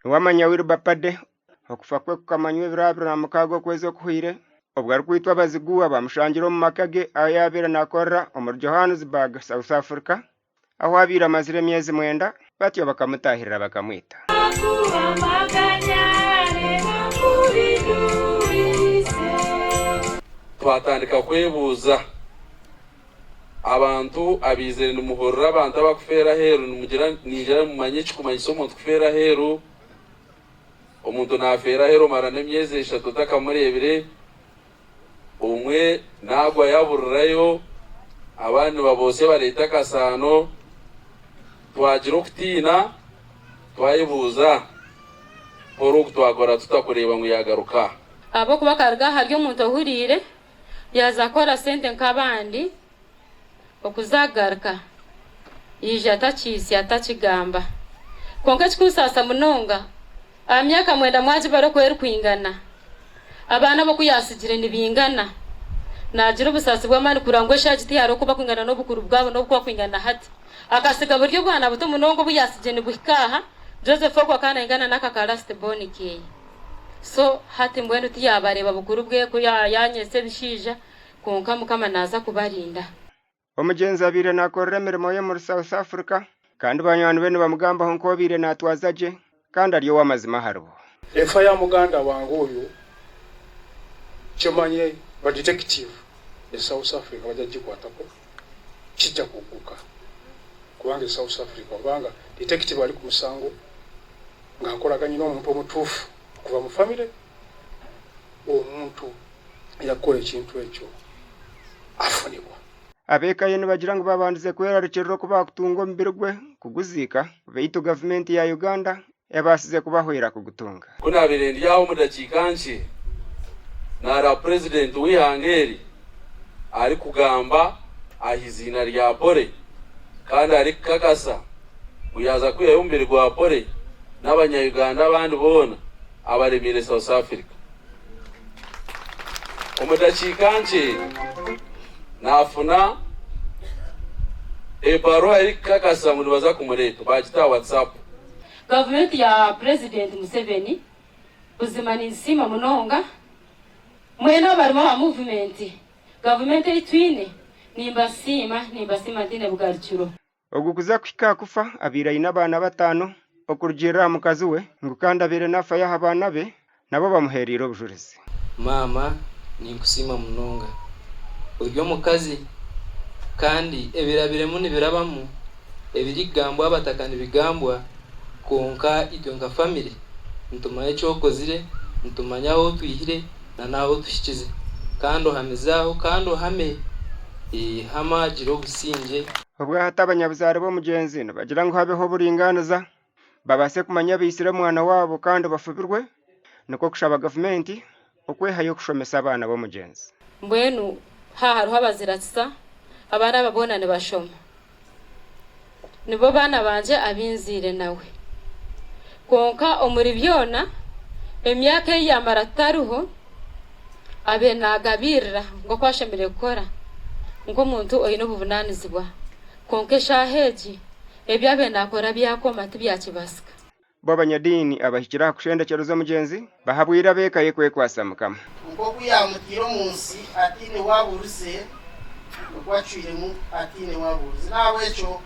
wamanya wirubapade okufa kwe kukamanywa ebirabiro na mukago kwezi okuhwire ubwo ari kwitwa abaziguwa bamushangira mu makage aho yabera nakorera omuri Johannesburg, South Africa, aho abira amazire emyezi 9 batyo bakamutahirira bakamwita twatandika kwebuza abantu abizere numuhorera abantu abakufera heru nijera mumanye kikumanyisa omuntu kufera heru omuntu nafera heru marana emyezi 3 takamurebire umwe nagwa yaburirayo abandi babose bareta kasano twagira okutina twayibuza poro kutwagora tutakureba ngo yagaruka abo kuba karga haryo umuntu ahurire yazakora sente nk'abandi okuzagaruka yije atachisi atachigamba konka chikusasa munonga amyaka mwenda mwaji baro kweri kwingana abana bo kuyasigire nibingana nagira ubusasi bw'amani kurangwesha giti yaro kuba kwingana no bukuru bwabo no kwa kwingana hati akasiga buryo bwana buto munongo buyasije ni buhikaha Joseph kwa kana ingana nakakaraste bonike so hati mbwenu tiyabareba bukuru bwe ko yanyese bishija konka mukama naza kubarinda omugenzi abire nakorera emirimo ye muri South Africa kandi banywani bene bamugamba nko bire natwazaje kandi ariyo wamazima harbo efa ya muganda wangu uyu chomanye ba detective e South Africa bajajikwatako kijja kukuka kubanga South Africa banga detective ali ku musango ngakolaganye n'omuntu omutuufu kuva mu family omuntu yakora ekintu ekyo afunibwa abeka yene bagira ngo babandize kwera rukero kuba kutunga ombiri gwe kuguzika beitu government ya Uganda yabasize kubahwera kugutunga kuna birendi yaho mudakikanshi nara president wihangeri ari kugamba ahizina rya pore kandi ari kakasa uyaza kwiyombere gwa pore n'abanya Uganda abandi bona abaremire South Africa umudakikanshi nafuna eparo ari kakasa muri baza kumureta bagita WhatsApp government ya president Museveni uzimani nsima munonga mwena barimo ba movement government itwine nimbasima ndine bugarukiro ogukuza kwika kufa abira inabana batano okurujira mukazi we ngukanda bere nafa ya abana be nabo bamuherira obujurizi mama ninkusima munonga uryo mukazi kandi ebirabire muni birabamu ebirigambwa abatakani bigambwa konka itonga family ntumaye cyokozire ntumanyaho twihire na naho tushikize kandi hamizaho kandi hame hamagiro obusinge ubwo hatabanyabuzare bo mugenzi no bagira ngo habeho buringaniza babase kumanya bisire mwana wabo kandi bafubirwe niko kushaba government okwehayo kushomesa abana bo mugenzi mbwenu haharuho abaziratsa abana babona ne bashoma nibo bana banje abinzire nawe konka omuri byona emyaka yamara taruho abe nagabirira ngo kwashemire gukora ngo umuntu oyino bubunanizibwa konke shaheji ebyabe nakora byakoma tibyakibasika babanyadini abahikira kushendekeruza mugenzi bahabwira bekaye kwe kwasamukama ngo kuyamutiro munsi atine waburuse kwacwiremu atine waburuze nawe cyo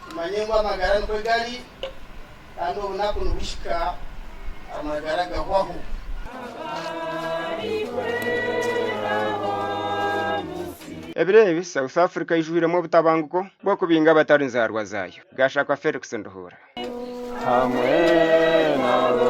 tumanye ngo amagara nko gari kandi ubunako nubishika amagara gahwaho ebirebi South Africa ijuhiremo butabanguko bwo kubinga batari nzarwa zayo gashaka Felix Nduhura hamwe nabo